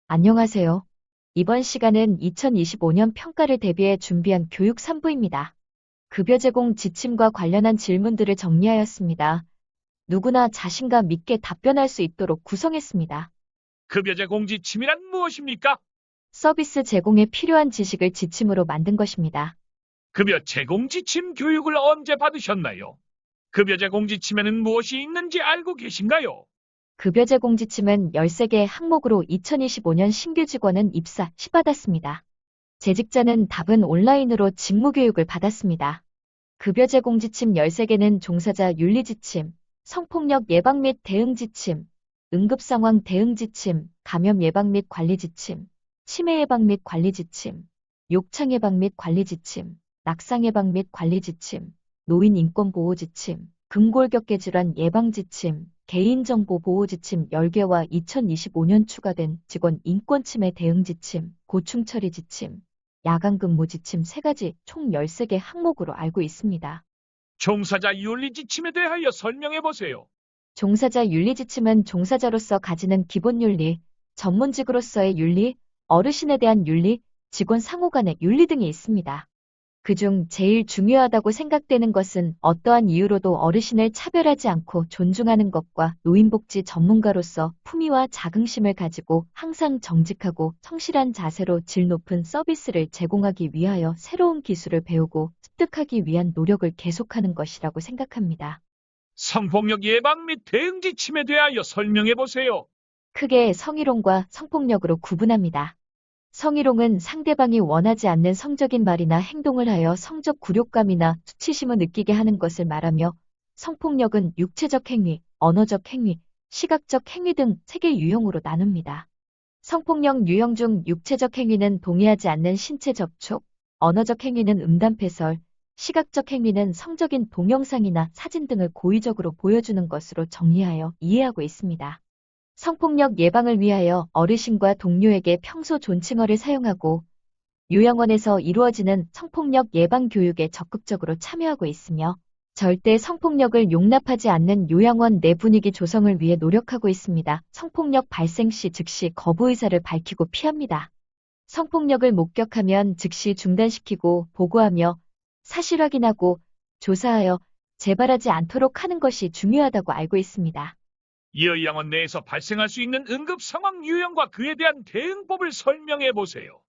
안녕하세요. 이번 시간은 2025년 평가를 대비해 준비한 교육 3부입니다. 급여 제공 지침과 관련한 질문들을 정리하였습니다. 누구나 자신감 있게 답변할 수 있도록 구성했습니다. 급여제 공지침이란 무엇입니까? 서비스 제공에 필요한 지식을 지침으로 만든 것입니다. 급여 제공지침 교육을 언제 받으셨나요? 급여제 공지침에는 무엇이 있는지 알고 계신가요? 급여 제공 지침은 13개 항목으로 2025년 신규 직원은 입사 시 받았습니다. 재직자는 답은 온라인으로 직무 교육을 받았습니다. 급여 제공 지침 13개는 종사자 윤리 지침, 성폭력 예방 및 대응 지침, 응급상황 대응 지침, 감염 예방 및 관리 지침, 치매 예방 및 관리 지침, 욕창 예방 및 관리 지침, 낙상 예방 및 관리 지침, 노인 인권 보호 지침, 근골격계 질환 예방 지침, 개인정보 보호 지침 10개와 2025년 추가된 직원 인권 침해 대응 지침, 고충 처리 지침, 야간 근무 지침 3가지 총 13개 항목으로 알고 있습니다. 종사자 윤리지침에 대하여 설명해 보세요. 종사자 윤리 지침은 종사자로서 가지는 기본 윤리, 전문직으로서의 윤리, 어르신에 대한 윤리, 직원 상호 간의 윤리 등이 있습니다. 그중 제일 중요하다고 생각되는 것은 어떠한 이유로도 어르신을 차별하지 않고 존중하는 것과 노인복지 전문가로서 품위와 자긍심을 가지고 항상 정직하고 성실한 자세로 질 높은 서비스를 제공하기 위하여 새로운 기술을 배우고 습득하기 위한 노력을 계속하는 것이라고 생각합니다. 성폭력 예방 및 대응 지침에 대하여 설명해 보세요. 크게 성희롱과 성폭력으로 구분합니다. 성희롱은 상대방이 원하지 않는 성적인 말이나 행동을 하여 성적 굴욕감이나 수치심을 느끼게 하는 것을 말하며, 성폭력은 육체적 행위, 언어적 행위, 시각적 행위 등 3개 유형으로 나눕니다. 성폭력 유형 중 육체적 행위는 동의하지 않는 신체 접촉, 언어적 행위는 음담패설, 시각적 행위는 성적인 동영상이나 사진 등을 고의적으로 보여주는 것으로 정리하여 이해하고 있습니다. 성폭력 예방을 위하여 어르신과 동료에게 평소 존칭어를 사용하고 요양원에서 이루어지는 성폭력 예방 교육에 적극적으로 참여하고 있으며 절대 성폭력을 용납하지 않는 요양원 내 분위기 조성을 위해 노력하고 있습니다. 성폭력 발생 시 즉시 거부 의사를 밝히고 피합니다. 성폭력을 목격하면 즉시 중단시키고 보고하며 사실 확인하고 조사하여 재발하지 않도록 하는 것이 중요하다고 알고 있습니다. 요양원 내에서 발생할 수 있는 응급 상황 유형과 그에 대한 대응법을 설명해 보세요.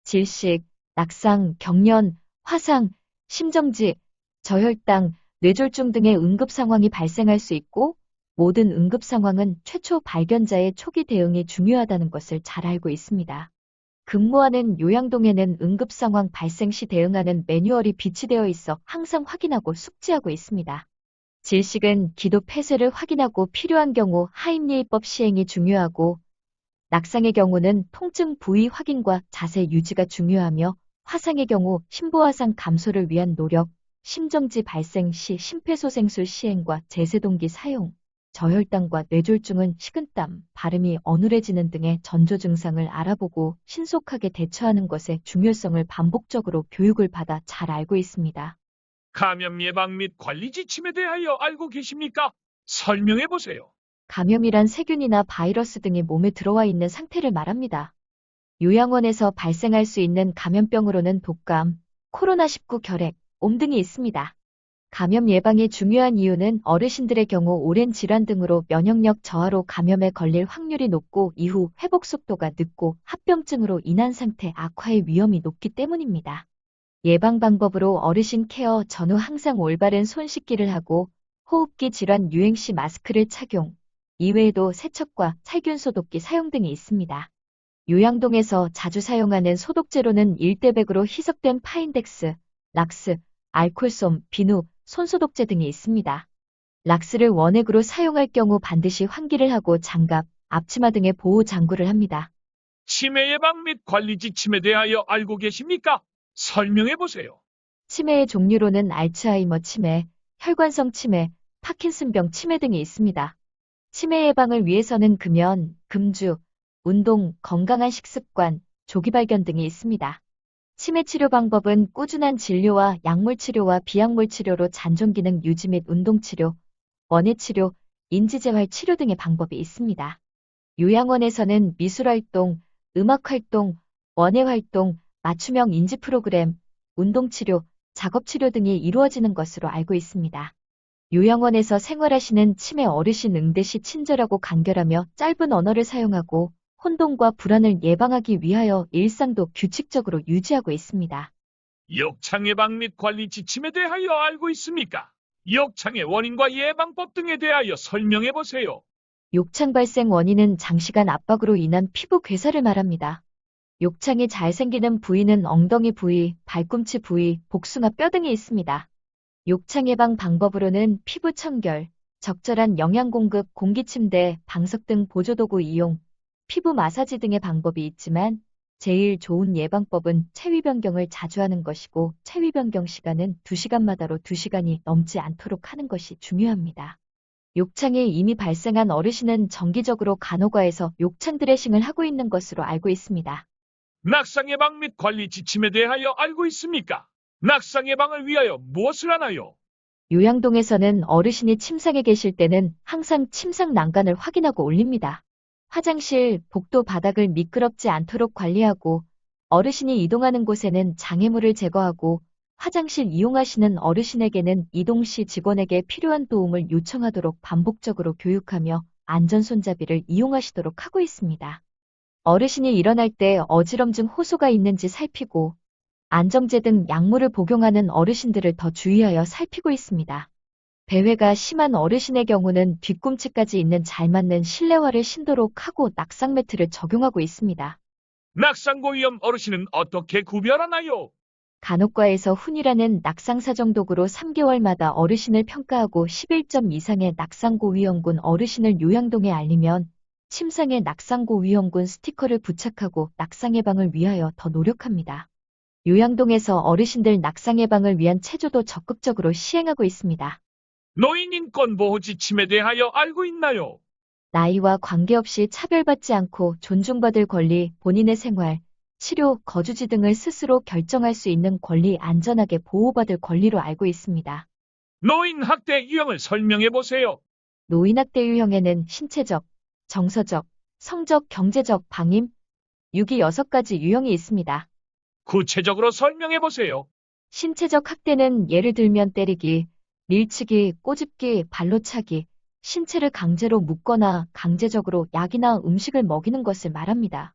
질식, 낙상, 경련, 화상, 심정지, 저혈당, 뇌졸중 등의 응급 상황이 발생할 수 있고 모든 응급 상황은 최초 발견자의 초기 대응이 중요하다는 것을 잘 알고 있습니다. 근무하는 요양동에는 응급 상황 발생 시 대응하는 매뉴얼이 비치되어 있어 항상 확인하고 숙지하고 있습니다. 질식은 기도 폐쇄를 확인하고 필요한 경우 하임예의법 시행이 중요하고 낙상의 경우는 통증 부위 확인과 자세 유지가 중요하며 화상의 경우 심부화상 감소를 위한 노력, 심정지 발생 시 심폐소생술 시행과 제세동기 사용, 저혈당과 뇌졸중은 식은땀, 발음이 어눌해지는 등의 전조 증상을 알아보고 신속하게 대처하는 것의 중요성을 반복적으로 교육을 받아 잘 알고 있습니다. 감염 예방 및 관리 지침에 대하여 알고 계십니까? 설명해 보세요. 감염이란 세균이나 바이러스 등이 몸에 들어와 있는 상태를 말합니다. 요양원에서 발생할 수 있는 감염병으로는 독감, 코로나19 결핵, 옴 등이 있습니다. 감염 예방이 중요한 이유는 어르신들의 경우 오랜 질환 등으로 면역력 저하로 감염에 걸릴 확률이 높고 이후 회복 속도가 늦고 합병증으로 인한 상태 악화의 위험이 높기 때문입니다. 예방 방법으로 어르신 케어 전후 항상 올바른 손 씻기를 하고 호흡기 질환 유행 시 마스크를 착용, 이외에도 세척과 살균 소독기 사용 등이 있습니다. 요양동에서 자주 사용하는 소독제로는 1대100으로 희석된 파인덱스, 락스, 알콜솜, 비누, 손소독제 등이 있습니다. 락스를 원액으로 사용할 경우 반드시 환기를 하고 장갑, 앞치마 등의 보호 장구를 합니다. 치매 예방 및 관리 지침에 대하여 알고 계십니까? 설명해 보세요. 치매의 종류로는 알츠하이머 치매, 혈관성 치매, 파킨슨병 치매 등이 있습니다. 치매 예방을 위해서는 금연, 금주, 운동, 건강한 식습관, 조기 발견 등이 있습니다. 치매 치료 방법은 꾸준한 진료와 약물 치료와 비약물 치료로 잔존 기능 유지 및 운동 치료, 원예 치료, 인지 재활 치료 등의 방법이 있습니다. 요양원에서는 미술 활동, 음악활동, 원예활동, 맞춤형 인지 프로그램, 운동치료, 작업치료 등이 이루어지는 것으로 알고 있습니다. 요양원에서 생활하시는 치매 어르신 응대시 친절하고 간결하며 짧은 언어를 사용하고 혼동과 불안을 예방하기 위하여 일상도 규칙적으로 유지하고 있습니다. 역창 예방 및 관리 지침에 대하여 알고 있습니까? 역창의 원인과 예방법 등에 대하여 설명해 보세요. 욕창 발생 원인은 장시간 압박으로 인한 피부 괴사를 말합니다. 욕창이 잘 생기는 부위는 엉덩이 부위, 발꿈치 부위, 복숭아 뼈 등이 있습니다. 욕창 예방 방법으로는 피부 청결, 적절한 영양 공급, 공기침대, 방석 등 보조도구 이용, 피부 마사지 등의 방법이 있지만 제일 좋은 예방법은 체위 변경을 자주 하는 것이고 체위 변경 시간은 2시간마다로 2시간이 넘지 않도록 하는 것이 중요합니다. 욕창이 이미 발생한 어르신은 정기적으로 간호과에서 욕창 드레싱을 하고 있는 것으로 알고 있습니다. 낙상 예방 및 관리 지침에 대하여 알고 있습니까? 낙상 예방을 위하여 무엇을 하나요? 요양동에서는 어르신이 침상에 계실 때는 항상 침상 난간을 확인하고 올립니다. 화장실, 복도 바닥을 미끄럽지 않도록 관리하고 어르신이 이동하는 곳에는 장애물을 제거하고 화장실 이용하시는 어르신에게는 이동 시 직원에게 필요한 도움을 요청하도록 반복적으로 교육하며 안전손잡이를 이용하시도록 하고 있습니다. 어르신이 일어날 때 어지럼증 호소가 있는지 살피고 안정제 등 약물을 복용하는 어르신들을 더 주의하여 살피고 있습니다. 배회가 심한 어르신의 경우는 뒤꿈치까지 있는 잘 맞는 실내화를 신도록 하고 낙상 매트를 적용하고 있습니다. 낙상 고위험 어르신은 어떻게 구별하나요? 간호과에서 훈이라는 낙상사정 도구로 3개월마다 어르신을 평가하고 11점 이상의 낙상고 위험군 어르신을 요양동에 알리면 침상에 낙상고 위험군 스티커를 부착하고 낙상 예방을 위하여 더 노력합니다. 요양동에서 어르신들 낙상 예방을 위한 체조도 적극적으로 시행하고 있습니다. 노인 인권 보호 지침에 대하여 알고 있나요? 나이와 관계없이 차별받지 않고 존중받을 권리, 본인의 생활, 치료, 거주지 등을 스스로 결정할 수 있는 권리, 안전하게 보호받을 권리로 알고 있습니다. 노인 학대 유형을 설명해 보세요. 노인학대 유형에는 신체적, 정서적, 성적, 경제적, 방임, 유기 6가지 유형이 있습니다. 구체적으로 설명해 보세요. 신체적 학대는 예를 들면 때리기, 밀치기, 꼬집기, 발로 차기, 신체를 강제로 묶거나 강제적으로 약이나 음식을 먹이는 것을 말합니다.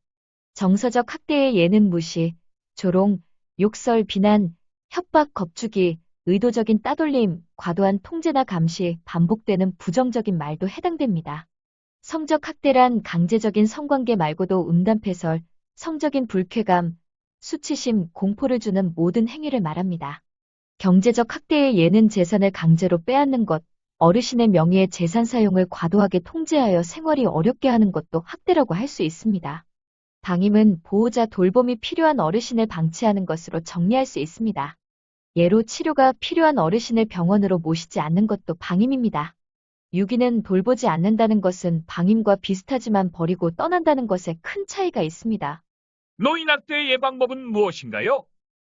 정서적 학대의 예는 무시, 조롱, 욕설, 비난, 협박, 겁주기, 의도적인 따돌림, 과도한 통제나 감시, 반복되는 부정적인 말도 해당됩니다. 성적 학대란 강제적인 성관계 말고도 음담패설, 성적인 불쾌감, 수치심, 공포를 주는 모든 행위를 말합니다. 경제적 학대의 예는 재산을 강제로 빼앗는 것, 어르신의 명의의 재산 사용을 과도하게 통제하여 생활이 어렵게 하는 것도 학대라고 할 수 있습니다. 방임은 보호자 돌봄이 필요한 어르신을 방치하는 것으로 정리할 수 있습니다. 예로 치료가 필요한 어르신을 병원으로 모시지 않는 것도 방임입니다. 유기는 돌보지 않는다는 것은 방임과 비슷하지만 버리고 떠난다는 것에 큰 차이가 있습니다. 노인 학대 예방법은 무엇인가요?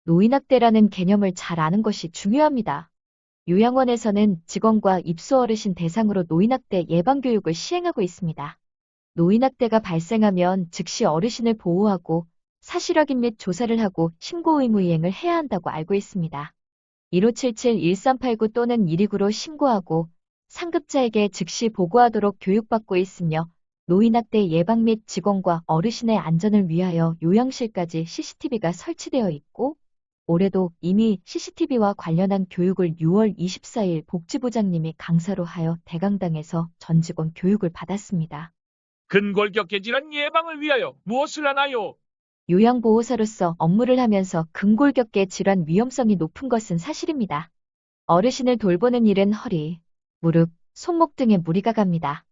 노인학대라는 개념을 잘 아는 것이 중요합니다. 요양원에서는 직원과 입소 어르신 대상으로 노인학대 예방교육을 시행하고 있습니다. 노인학대가 발생하면 즉시 어르신을 보호하고 사실 확인 및 조사를 하고 신고 의무 이행을 해야 한다고 알고 있습니다. 1577-1389 또는 129로 신고하고 상급자에게 즉시 보고하도록 교육받고 있으며 노인학대 예방 및 직원과 어르신의 안전을 위하여 요양실까지 CCTV가 설치되어 있고 올해도 이미 CCTV와 관련한 교육을 6월 24일 복지부장님이 강사로 하여 대강당에서 전 직원 교육을 받았습니다. 근골격계 질환 예방을 위하여 무엇을 하나요? 요양보호사로서 업무를 하면서 근골격계 질환 위험성이 높은 것은 사실입니다. 어르신을 돌보는 일은 허리, 무릎, 손목 등에 무리가 갑니다.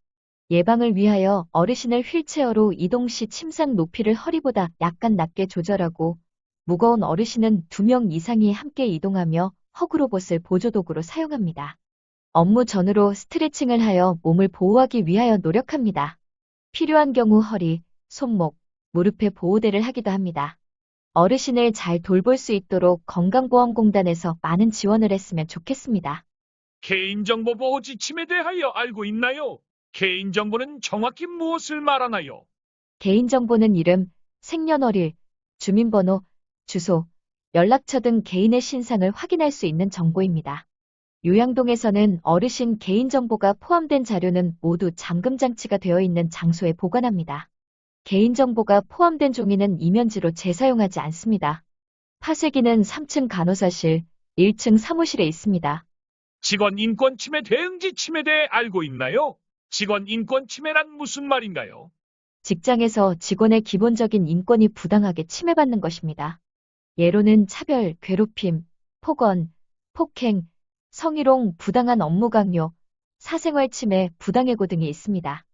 예방을 위하여 어르신을 휠체어로 이동 시 침상 높이를 허리보다 약간 낮게 조절하고 무거운 어르신은 2명 이상이 함께 이동하며 허그로봇을 보조도구로 사용합니다. 업무 전후로 스트레칭을 하여 몸을 보호하기 위하여 노력합니다. 필요한 경우 허리, 손목, 무릎에 보호대를 하기도 합니다. 어르신을 잘 돌볼 수 있도록 건강보험공단에서 많은 지원을 했으면 좋겠습니다. 개인정보 보호 지침에 대하여 알고 있나요? 개인정보는 정확히 무엇을 말하나요? 개인정보는 이름, 생년월일, 주민번호, 주소, 연락처 등 개인의 신상을 확인할 수 있는 정보입니다. 요양동에서는 어르신 개인정보가 포함된 자료는 모두 잠금장치가 되어 있는 장소에 보관합니다. 개인정보가 포함된 종이는 이면지로 재사용하지 않습니다. 파쇄기는 3층 간호사실, 1층 사무실에 있습니다. 직원 인권 침해 대응지 침해에 대해 알고 있나요? 직원 인권 침해란 무슨 말인가요? 직장에서 직원의 기본적인 인권이 부당하게 침해받는 것입니다. 예로는 차별, 괴롭힘, 폭언, 폭행, 성희롱, 부당한 업무 강요, 사생활 침해, 부당해고 등이 있습니다.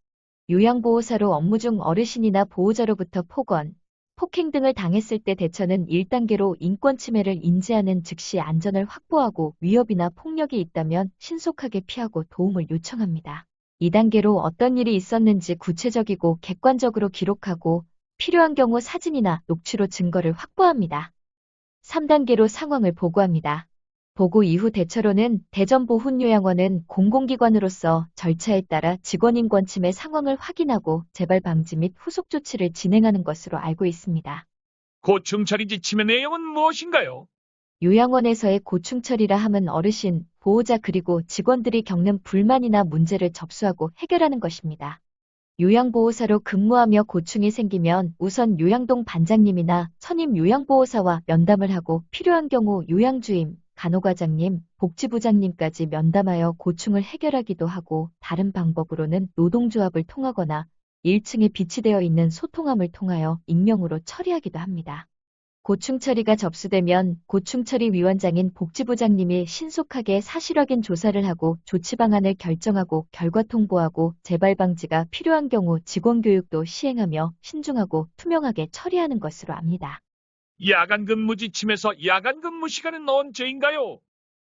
요양보호사로 업무 중 어르신이나 보호자로부터 폭언, 폭행 등을 당했을 때 대처는 1단계로 인권 침해를 인지하는 즉시 안전을 확보하고 위협이나 폭력이 있다면 신속하게 피하고 도움을 요청합니다. 2단계로 어떤 일이 있었는지 구체적이고 객관적으로 기록하고 필요한 경우 사진이나 녹취로 증거를 확보합니다. 3단계로 상황을 보고합니다. 보고 이후 대처로는 대전보훈요양원은 공공기관으로서 절차에 따라 직원 인권 침해 상황을 확인하고 재발 방지 및 후속 조치를 진행하는 것으로 알고 있습니다. 고충처리지 침해 내용은 무엇인가요? 요양원에서의 고충처리라 함은 어르신, 보호자 그리고 직원들이 겪는 불만이나 문제를 접수하고 해결하는 것입니다. 요양보호사로 근무하며 고충이 생기면 우선 요양동 반장님이나 선임 요양보호사와 면담을 하고 필요한 경우 요양주임, 간호과장님, 복지부장님까지 면담하여 고충을 해결하기도 하고 다른 방법으로는 노동조합을 통하거나 1층에 비치되어 있는 소통함을 통하여 익명으로 처리하기도 합니다. 고충처리가 접수되면 고충처리위원장인 복지부장님이 신속하게 사실확인 조사를 하고 조치 방안을 결정하고 결과 통보하고 재발 방지가 필요한 경우 직원 교육도 시행하며 신중하고 투명하게 처리하는 것으로 압니다. 야간 근무 지침에서 야간 근무 시간은 언제인가요?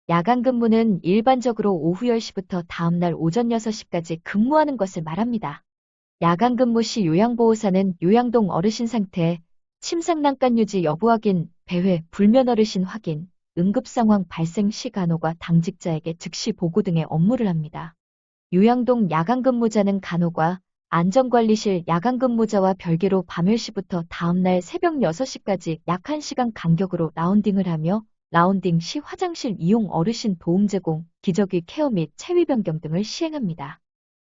야간 근무는 일반적으로 오후 10시부터 다음날 오전 6시까지 근무하는 것을 말합니다. 야간 근무 시 요양보호사는 요양동 어르신 상태, 침상 난간 유지 여부 확인, 배회, 불면 어르신 확인, 응급상황 발생 시 간호가 당직자에게 즉시 보고 등의 업무를 합니다. 요양동 야간 근무자는 간호과 안전관리실 야간 근무자와 별개로 밤 10시부터 다음날 새벽 6시까지 약 1시간 간격으로 라운딩을 하며 라운딩 시 화장실 이용 어르신 도움 제공, 기저귀 케어 및 체위 변경 등을 시행합니다.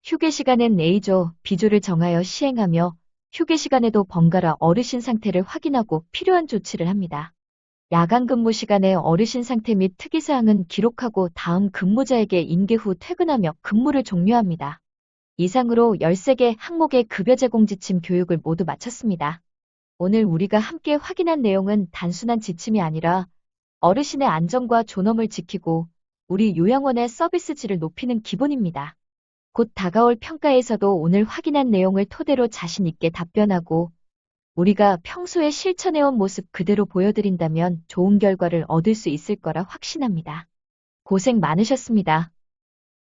휴게 시간은 A조, B조를 정하여 시행하며 휴게 시간에도 번갈아 어르신 상태를 확인하고 필요한 조치를 합니다. 야간 근무 시간에 어르신 상태 및 특이사항은 기록하고 다음 근무자에게 인계 후 퇴근하며 근무를 종료합니다. 이상으로 13개 항목의 급여 제공 지침 교육을 모두 마쳤습니다. 오늘 우리가 함께 확인한 내용은 단순한 지침이 아니라 어르신의 안전과 존엄을 지키고 우리 요양원의 서비스 질을 높이는 기본입니다. 곧 다가올 평가에서도 오늘 확인한 내용을 토대로 자신 있게 답변하고 우리가 평소에 실천해온 모습 그대로 보여드린다면 좋은 결과를 얻을 수 있을 거라 확신합니다. 고생 많으셨습니다.